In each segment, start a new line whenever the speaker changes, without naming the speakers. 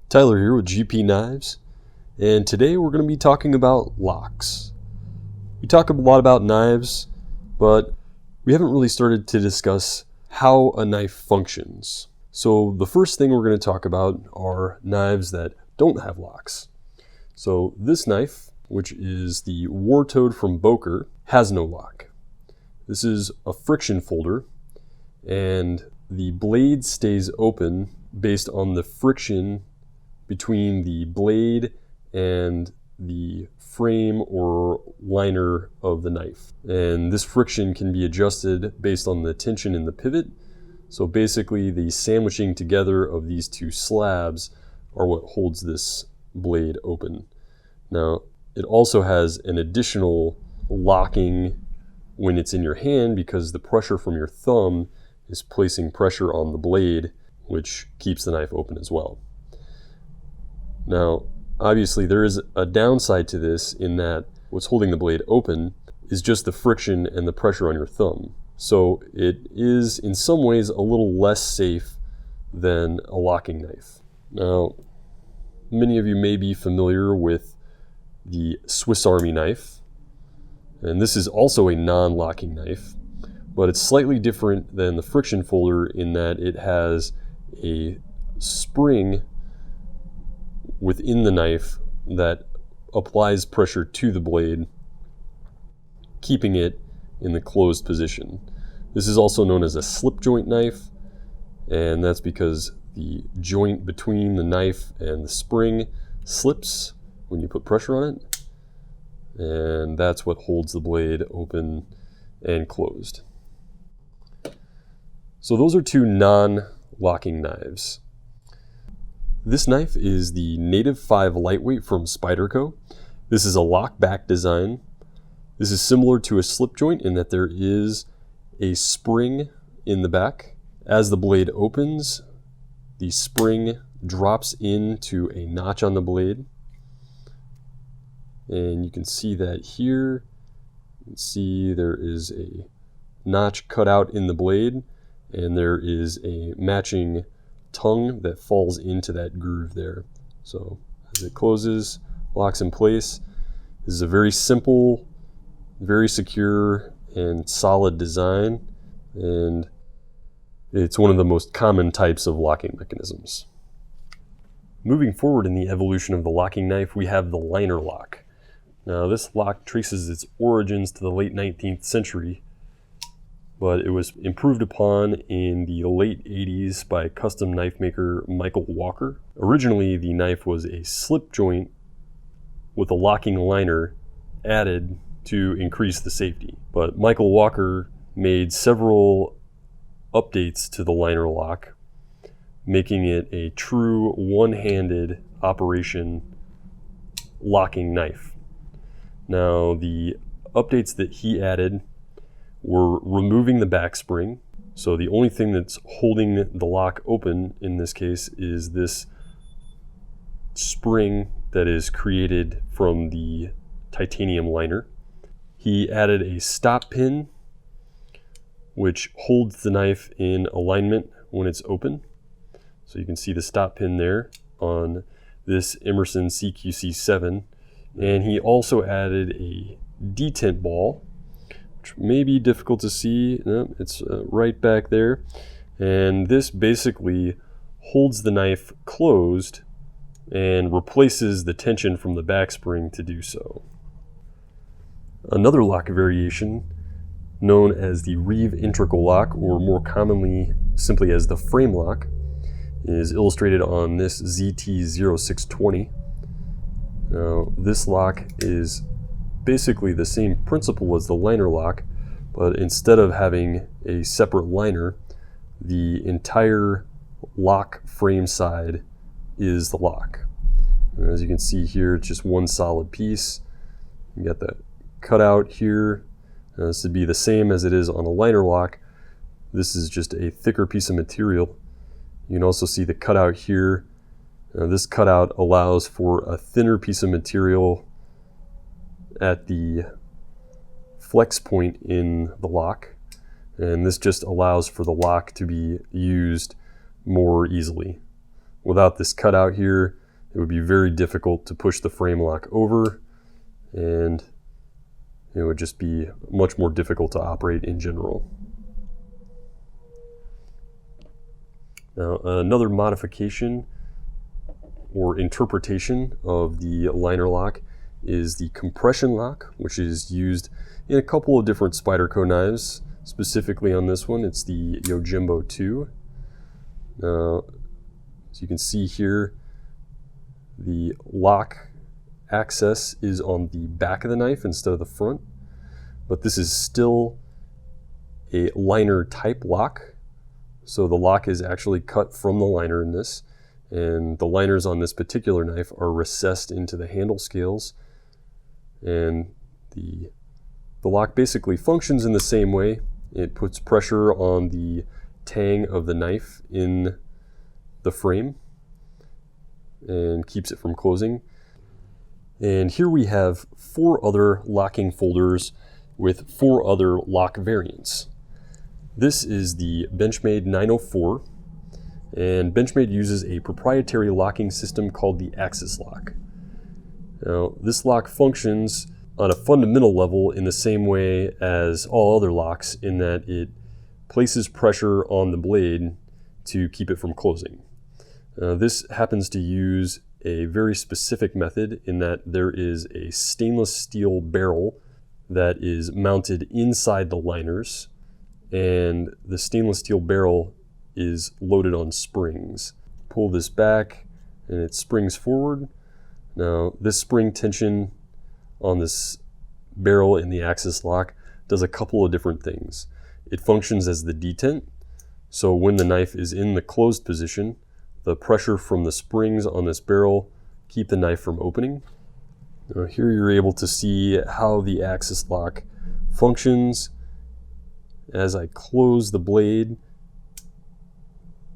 Tyler here with GPKNIVES, and today we're going to be talking about locks. We talk a lot about knives, but we haven't really started to discuss how a knife functions. So the first thing we're going to talk about are knives that don't have locks. So this knife, which is the War Toad from Boker, has no lock. This is a friction folder, and the blade stays open based on the friction between the blade and the frame or liner of the knife. And this friction can be adjusted based on the tension in the pivot. So basically the sandwiching together of these two slabs are what holds this blade open. Now, it also has an additional locking when it's in your hand because the pressure from your thumb is placing pressure on the blade, which keeps the knife open as well. Now, obviously there is a downside to this in that what's holding the blade open is just the friction and the pressure on your thumb. So it is in some ways a little less safe than a locking knife. Now, many of you may be familiar with the Swiss Army knife, and this is also a non-locking knife, but it's slightly different than the friction folder in that it has a spring within the knife that applies pressure to the blade, keeping it in the closed position. This is also known as a slip joint knife, and that's because the joint between the knife and the spring slips when you put pressure on it, and that's what holds the blade open and closed. So those are two non-locking knives. This knife is the Native V lightweight from Spyderco. This is a lock back design. This is similar to a slip joint in that there is a spring in the back. As the blade opens, the spring drops into a notch on the blade. And you can see that here. You can see there is a notch cut out in the blade, and there is a matching tongue that falls into that groove there. So as it closes, locks in place. This is a very simple, very secure and solid design, and it's one of the most common types of locking mechanisms. Moving forward in the evolution of the locking knife, we have the liner lock. Now this lock traces its origins to the late 19th century, but it was improved upon in the late 80s by custom knife maker Michael Walker. Originally, the knife was a slip joint with a locking liner added to increase the safety. But Michael Walker made several updates to the liner lock, making it a true one-handed operation locking knife. Now, the updates that he added were removing the back spring. So the only thing that's holding the lock open in this case is this spring that is created from the titanium liner. He added a stop pin, which holds the knife in alignment when it's open. So you can see the stop pin there on this Emerson CQC7. And he also added a detent ball, which may be difficult to see. No, it's right back there. And this basically holds the knife closed and replaces the tension from the back spring to do so. Another lock variation, known as the Reeve integral lock, or more commonly simply as the frame lock, is illustrated on this ZT0620. Now, this lock is basically the same principle as the liner lock, but instead of having a separate liner, the entire lock frame side is the lock. And as you can see here, it's just one solid piece. You got the cutout here. This would be the same as it is on a liner lock. This is just a thicker piece of material. You can also see the cutout here. This cutout allows for a thinner piece of material at the flex point in the lock, and this just allows for the lock to be used more easily Without this cutout here, it would be very difficult to push the frame lock over, and it would just be much more difficult to operate in general. Now, another modification or interpretation of the liner lock is the compression lock, which is used in a couple of different Spyderco knives. Specifically on this one, it's the Yojimbo 2. Now, as you can see here, the lock access is on the back of the knife instead of the front, but this is still a liner type lock. So the lock is actually cut from the liner in this, and the liners on this particular knife are recessed into the handle scales, and the lock basically functions in the same way. It puts pressure on the tang of the knife in the frame and keeps it from closing. And here we have 4 other locking folders with 4 other lock variants. This is the Benchmade 904, and Benchmade uses a proprietary locking system called the Axis lock. Now, this lock functions on a fundamental level in the same way as all other locks, in that it places pressure on the blade to keep it from closing. This happens to use a very specific method in that there is a stainless steel barrel that is mounted inside the liners, and the stainless steel barrel is loaded on springs. Pull this back and it springs forward. Now, this spring tension on this barrel in the Axis lock does a couple of different things. It functions as the detent, so when the knife is in the closed position, the pressure from the springs on this barrel keep the knife from opening. Now, here you're able to see how the Axis lock functions. As I close the blade,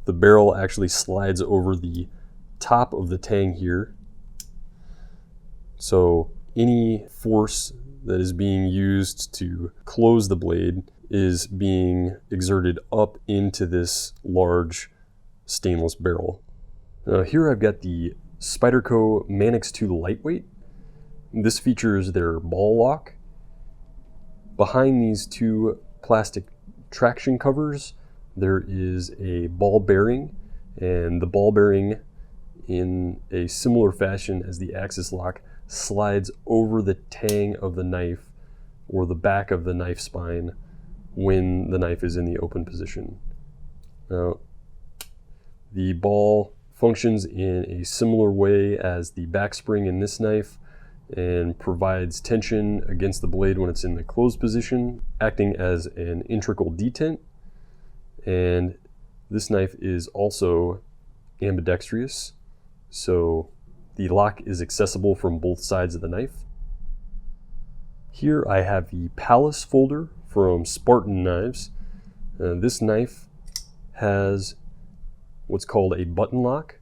the barrel actually slides over the top of the tang here. So any force that is being used to close the blade is being exerted up into this large stainless barrel. Here I've got the Spyderco Manix 2 Lightweight. This features their ball lock. Behind these 2 plastic traction covers, there is a ball bearing, and the ball bearing, in a similar fashion as the Axis lock, slides over the tang of the knife or the back of the knife spine when the knife is in the open position. Now, the ball functions in a similar way as the back spring in this knife and provides tension against the blade when it's in the closed position, acting as an integral detent. And this knife is also ambidextrous, so the lock is accessible from both sides of the knife. Here I have the Palace folder from Spartan Knives. This knife has what's called a button lock.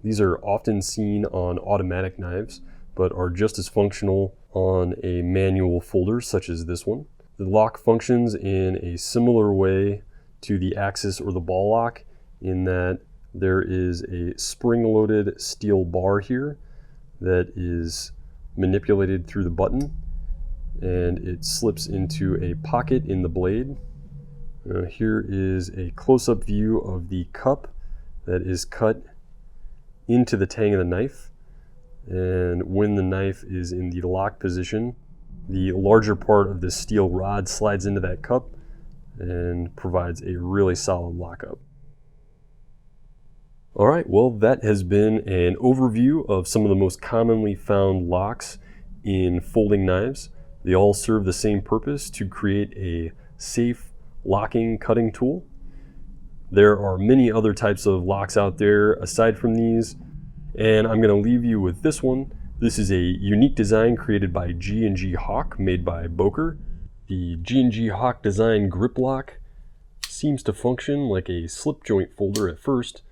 These are often seen on automatic knives, but are just as functional on a manual folder such as this one. The lock functions in a similar way to the Axis or the ball lock, in that there is a spring-loaded steel bar here that is manipulated through the button, and it slips into a pocket in the blade. Here is a close-up view of the cup that is cut into the tang of the knife, and when the knife is in the lock position, the larger part of the steel rod slides into that cup and provides a really solid lockup. Alright, well, that has been an overview of some of the most commonly found locks in folding knives. They all serve the same purpose: to create a safe locking cutting tool. There are many other types of locks out there aside from these, and I'm going to leave you with this one. This is a unique design created by G&G Hawk, made by Boker. The G&G Hawk design Griploc seems to function like a slip joint folder at first,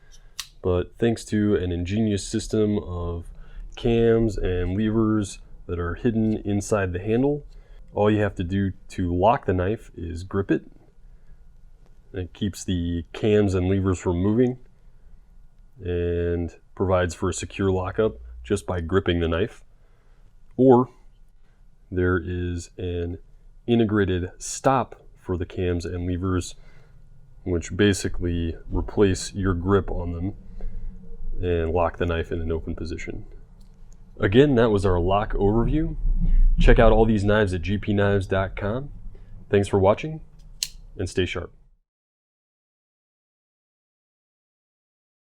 but thanks to an ingenious system of cams and levers that are hidden inside the handle, all you have to do to lock the knife is grip it. It keeps the cams and levers from moving. and provides for a secure lockup just by gripping the knife. Or there is an integrated stop for the cams and levers, which basically replace your grip on them and lock the knife in an open position. Again, that was our lock overview. Check out all these knives at gpknives.com. Thanks for watching, and stay sharp.